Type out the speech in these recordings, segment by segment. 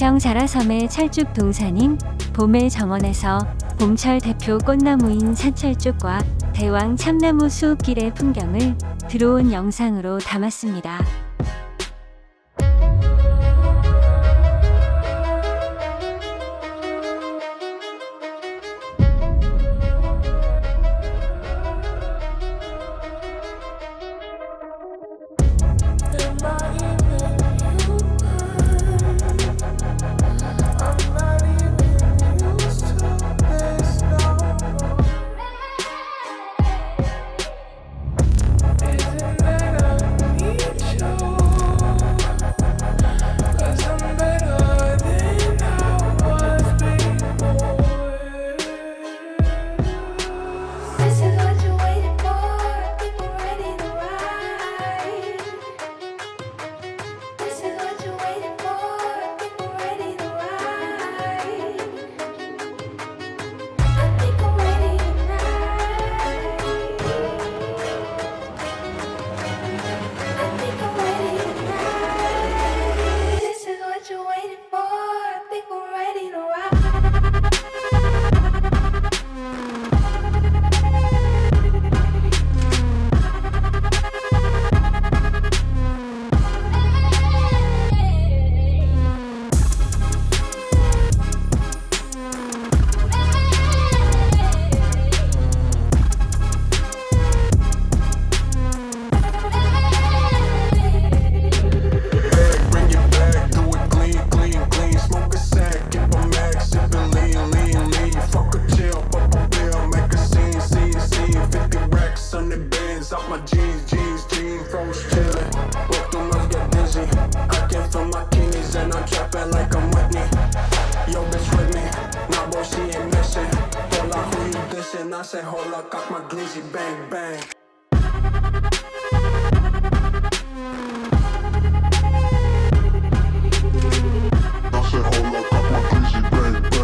가평 자라섬의 철쭉 동산인 봄의 정원에서 봄철 대표 꽃나무인 산철쭉과 대왕 참나무 수읍길의 풍경을 들어온 영상으로 담았습니다. Off my jeans, froze chillin'. Both them girls get dizzy. I came from my kidneys and I'm trapping like I'm Whitney. Yo, bitch with me. Nah, boy, she ain't missing. Hola, who you dissing? I say, hola, cock my glizzy, bang, bang. I say, hola, cock my glizzy, bang, bang.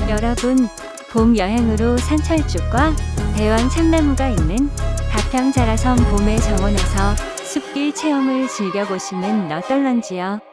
여러분, 봄 여행으로 산철쭉과 대왕 참나무가 있는 가평 자라섬 봄의 정원에서 숲길 체험을 즐겨보시면 어떨런지요?